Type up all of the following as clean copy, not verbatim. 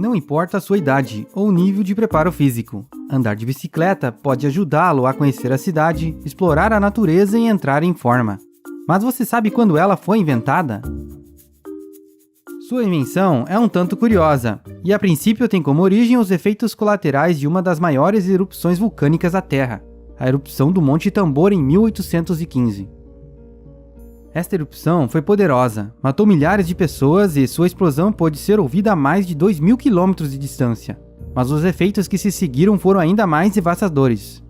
Não importa a sua idade ou nível de preparo físico, andar de bicicleta pode ajudá-lo a conhecer a cidade, explorar a natureza e entrar em forma. Mas você sabe quando ela foi inventada? Sua invenção é um tanto curiosa, e a princípio tem como origem os efeitos colaterais de uma das maiores erupções vulcânicas da Terra, a erupção do Monte Tambor em 1815. Esta erupção foi poderosa, matou milhares de pessoas e sua explosão pôde ser ouvida a mais de 2.000 quilômetros de distância, mas os efeitos que se seguiram foram ainda mais devastadores.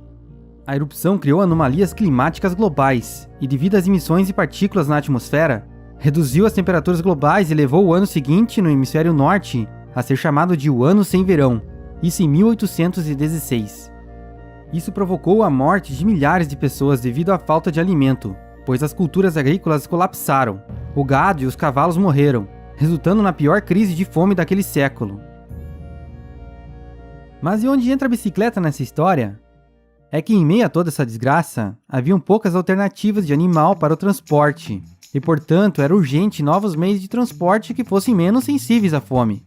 A erupção criou anomalias climáticas globais e, devido às emissões de partículas na atmosfera, reduziu as temperaturas globais e levou o ano seguinte, no hemisfério norte, a ser chamado de o Ano Sem Verão, isso em 1816. Isso provocou a morte de milhares de pessoas devido à falta de alimento, pois as culturas agrícolas colapsaram, o gado e os cavalos morreram, resultando na pior crise de fome daquele século. Mas e onde entra a bicicleta nessa história? É que em meio a toda essa desgraça, haviam poucas alternativas de animal para o transporte, e portanto era urgente novos meios de transporte que fossem menos sensíveis à fome.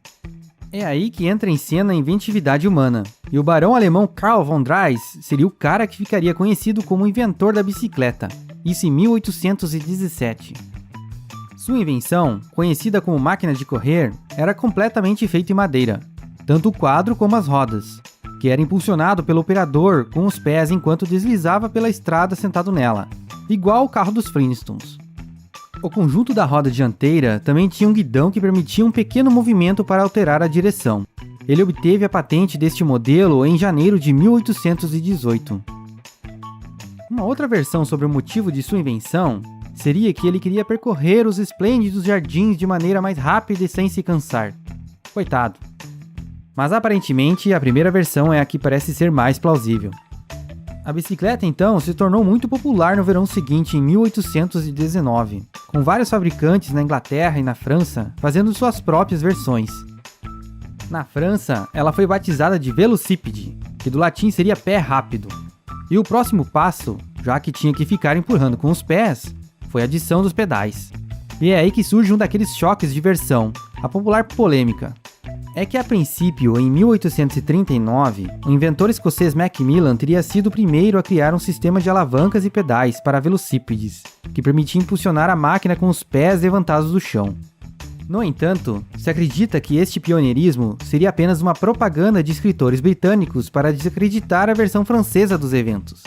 É aí que entra em cena a inventividade humana, e o barão alemão Karl von Drais seria o cara que ficaria conhecido como o inventor da bicicleta, isso em 1817. Sua invenção, conhecida como máquina de correr, era completamente feita em madeira, tanto o quadro como as rodas, que era impulsionado pelo operador com os pés enquanto deslizava pela estrada sentado nela, igual o carro dos Flintstones. O conjunto da roda dianteira também tinha um guidão que permitia um pequeno movimento para alterar a direção. Ele obteve a patente deste modelo em janeiro de 1818. Uma outra versão sobre o motivo de sua invenção seria que ele queria percorrer os esplêndidos jardins de maneira mais rápida e sem se cansar. Coitado. Mas aparentemente a primeira versão é a que parece ser mais plausível. A bicicleta então se tornou muito popular no verão seguinte, em 1819, com vários fabricantes na Inglaterra e na França fazendo suas próprias versões. Na França, ela foi batizada de velocípede, que do latim seria pé rápido. E o próximo passo, já que tinha que ficar empurrando com os pés, foi a adição dos pedais. E é aí que surge um daqueles choques de versão, a popular polêmica. É que a princípio, em 1839, o inventor escocês Macmillan teria sido o primeiro a criar um sistema de alavancas e pedais para velocípedes, que permitia impulsionar a máquina com os pés levantados do chão. No entanto, se acredita que este pioneirismo seria apenas uma propaganda de escritores britânicos para desacreditar a versão francesa dos eventos.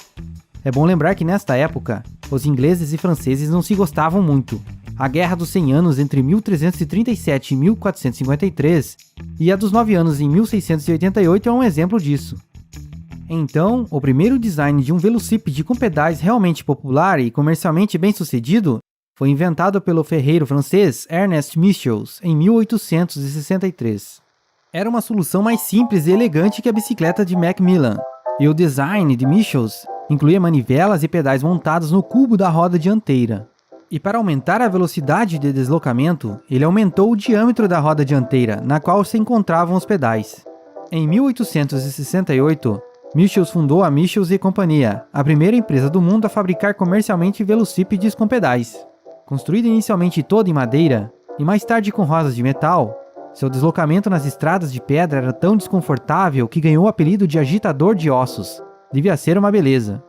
É bom lembrar que nesta época, os ingleses e franceses não se gostavam muito. A Guerra dos 100 Anos entre 1337 e 1453 e a dos 9 anos em 1688 é um exemplo disso. Então, o primeiro design de um velocípede com pedais realmente popular e comercialmente bem-sucedido foi inventado pelo ferreiro francês Ernest Michels em 1863. Era uma solução mais simples e elegante que a bicicleta de Macmillan, e o design de Michels incluía manivelas e pedais montados no cubo da roda dianteira. E para aumentar a velocidade de deslocamento, ele aumentou o diâmetro da roda dianteira, na qual se encontravam os pedais. Em 1868, Michels fundou a Michels e Companhia, a primeira empresa do mundo a fabricar comercialmente velocípedes com pedais. Construída inicialmente toda em madeira, e mais tarde com rodas de metal, seu deslocamento nas estradas de pedra era tão desconfortável que ganhou o apelido de agitador de ossos. Devia ser uma beleza.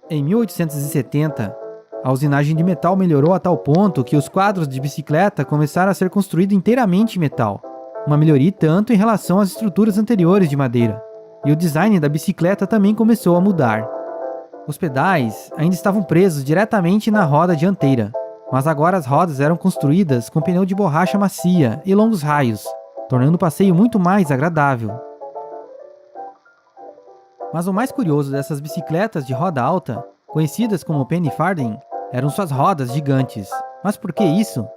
Em 1870, a usinagem de metal melhorou a tal ponto que os quadros de bicicleta começaram a ser construídos inteiramente em metal, uma melhoria tanto em relação às estruturas anteriores de madeira, e o design da bicicleta também começou a mudar. Os pedais ainda estavam presos diretamente na roda dianteira, mas agora as rodas eram construídas com pneu de borracha macia e longos raios, tornando o passeio muito mais agradável. Mas o mais curioso dessas bicicletas de roda alta, conhecidas como penny farthing, eram suas rodas gigantes. Mas por que isso?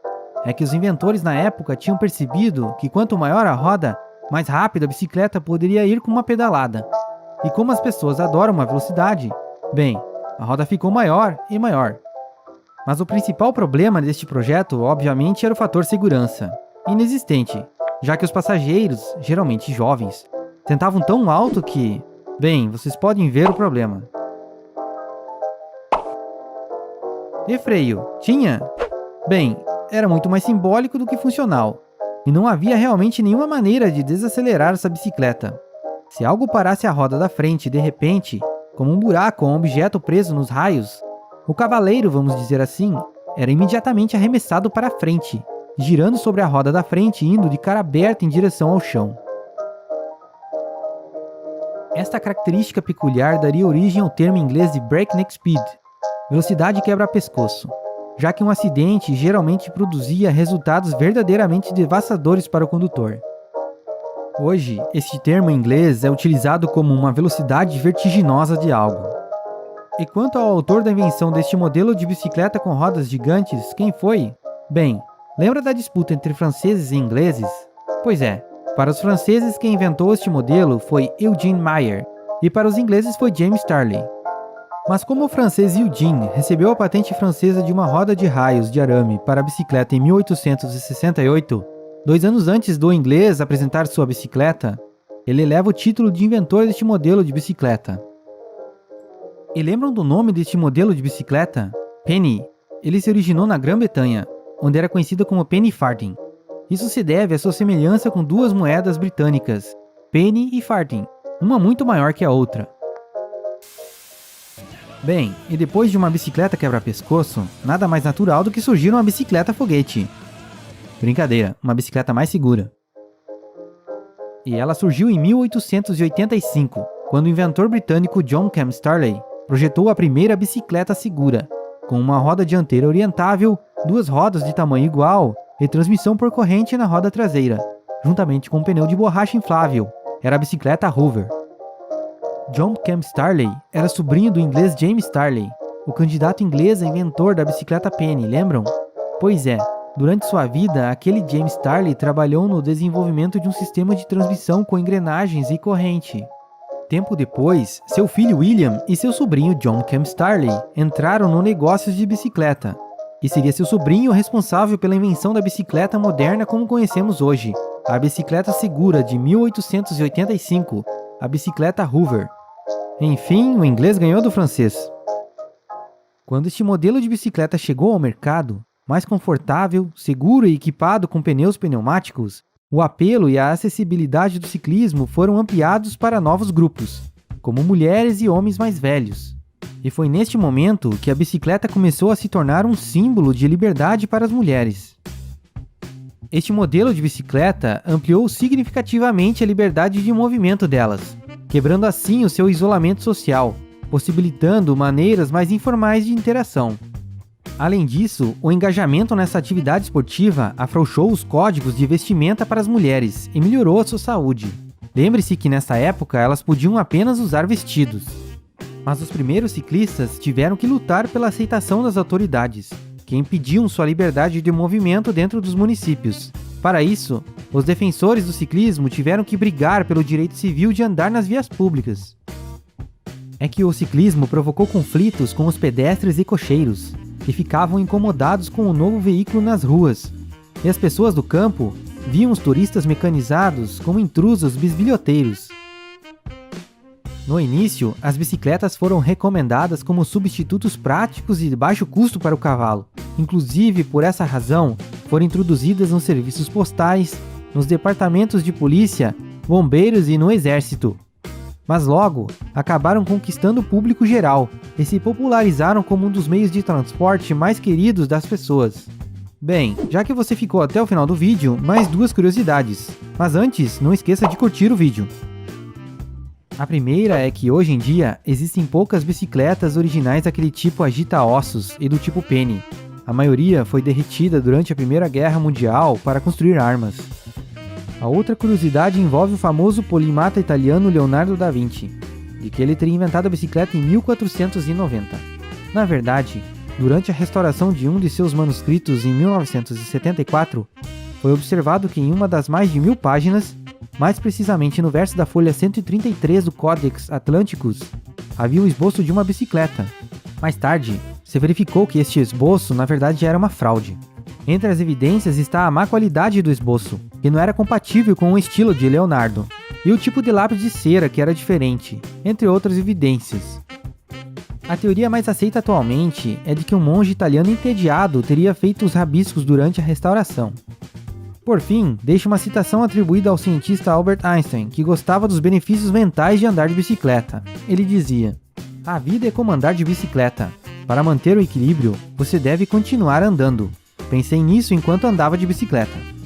É que os inventores na época tinham percebido que quanto maior a roda, mais rápido a bicicleta poderia ir com uma pedalada. E como as pessoas adoram uma velocidade, bem, a roda ficou maior e maior. Mas o principal problema deste projeto, obviamente, era o fator segurança, inexistente, já que os passageiros, geralmente jovens, sentavam tão alto que, bem, vocês podem ver o problema. E freio, tinha? Bem, era muito mais simbólico do que funcional. e não havia realmente nenhuma maneira de desacelerar essa bicicleta. Se algo parasse a roda da frente de repente, como um buraco ou um objeto preso nos raios, o cavaleiro, vamos dizer assim, era imediatamente arremessado para a frente, girando sobre a roda da frente e indo de cara aberta em direção ao chão. Esta característica peculiar daria origem ao termo inglês de breakneck speed, velocidade quebra-pescoço, já que um acidente geralmente produzia resultados verdadeiramente devastadores para o condutor. Hoje, este termo em inglês é utilizado como uma velocidade vertiginosa de algo. E quanto ao autor da invenção deste modelo de bicicleta com rodas gigantes, quem foi? Bem, lembra da disputa entre franceses e ingleses? Pois é, para os franceses quem inventou este modelo foi Eugene Meyer, e para os ingleses foi James Starley. Mas como o francês Eugene recebeu a patente francesa de uma roda de raios de arame para a bicicleta em 1868, 2 anos antes do inglês apresentar sua bicicleta, ele leva o título de inventor deste modelo de bicicleta. E lembram do nome deste modelo de bicicleta? Penny. Ele se originou na Grã-Bretanha, onde era conhecido como penny farthing. Isso se deve à sua semelhança com duas moedas britânicas, penny e farthing, uma muito maior que a outra. Bem, e depois de uma bicicleta quebra-pescoço, nada mais natural do que surgir uma bicicleta foguete. Brincadeira, uma bicicleta mais segura. E ela surgiu em 1885, quando o inventor britânico John Cam Starley projetou a primeira bicicleta segura, com uma roda dianteira orientável, 2 rodas de tamanho igual e transmissão por corrente na roda traseira, juntamente com um pneu de borracha inflável. Era a bicicleta Hoover. John Cam Starley era sobrinho do inglês James Starley, o candidato inglês a inventor da bicicleta Penny, lembram? Pois é, durante sua vida, aquele James Starley trabalhou no desenvolvimento de um sistema de transmissão com engrenagens e corrente. Tempo depois, seu filho William e seu sobrinho John Cam Starley entraram no negócio de bicicleta, e seria seu sobrinho responsável pela invenção da bicicleta moderna como conhecemos hoje, a bicicleta segura de 1885, a bicicleta Hoover. Enfim, o inglês ganhou do francês. Quando este modelo de bicicleta chegou ao mercado, mais confortável, seguro e equipado com pneus pneumáticos, o apelo e a acessibilidade do ciclismo foram ampliados para novos grupos, como mulheres e homens mais velhos. E foi neste momento que a bicicleta começou a se tornar um símbolo de liberdade para as mulheres. Este modelo de bicicleta ampliou significativamente a liberdade de movimento delas, quebrando assim o seu isolamento social, possibilitando maneiras mais informais de interação. Além disso, o engajamento nessa atividade esportiva afrouxou os códigos de vestimenta para as mulheres e melhorou a sua saúde. Lembre-se que nessa época elas podiam apenas usar vestidos. Mas os primeiros ciclistas tiveram que lutar pela aceitação das autoridades, que impediam sua liberdade de movimento dentro dos municípios. Para isso, os defensores do ciclismo tiveram que brigar pelo direito civil de andar nas vias públicas. É que o ciclismo provocou conflitos com os pedestres e cocheiros, que ficavam incomodados com o novo veículo nas ruas, e as pessoas do campo viam os turistas mecanizados como intrusos bisbilhoteiros. No início, as bicicletas foram recomendadas como substitutos práticos e de baixo custo para o cavalo. Inclusive, por essa razão, foram introduzidas nos serviços postais, nos departamentos de polícia, bombeiros e no exército. Mas logo, acabaram conquistando o público geral e se popularizaram como um dos meios de transporte mais queridos das pessoas. Bem, já que você ficou até o final do vídeo, mais 2 curiosidades. Mas antes, não esqueça de curtir o vídeo. A primeira é que hoje em dia existem poucas bicicletas originais daquele tipo agita-ossos e do tipo Penny. A maioria foi derretida durante a Primeira Guerra Mundial para construir armas. A outra curiosidade envolve o famoso polimata italiano Leonardo da Vinci, de que ele teria inventado a bicicleta em 1490. Na verdade, durante a restauração de um de seus manuscritos em 1974, foi observado que em uma das mais de 1000 páginas, mais precisamente no verso da folha 133 do Codex Atlanticus, havia o esboço de uma bicicleta. Mais tarde, se verificou que este esboço na verdade era uma fraude. Entre as evidências está a má qualidade do esboço, que não era compatível com o estilo de Leonardo, e o tipo de lápis de cera que era diferente, entre outras evidências. A teoria mais aceita atualmente é de que um monge italiano entediado teria feito os rabiscos durante a restauração. Por fim, deixa uma citação atribuída ao cientista Albert Einstein, que gostava dos benefícios mentais de andar de bicicleta. Ele dizia: "A vida é como andar de bicicleta. Para manter o equilíbrio, você deve continuar andando. Pensei nisso enquanto andava de bicicleta."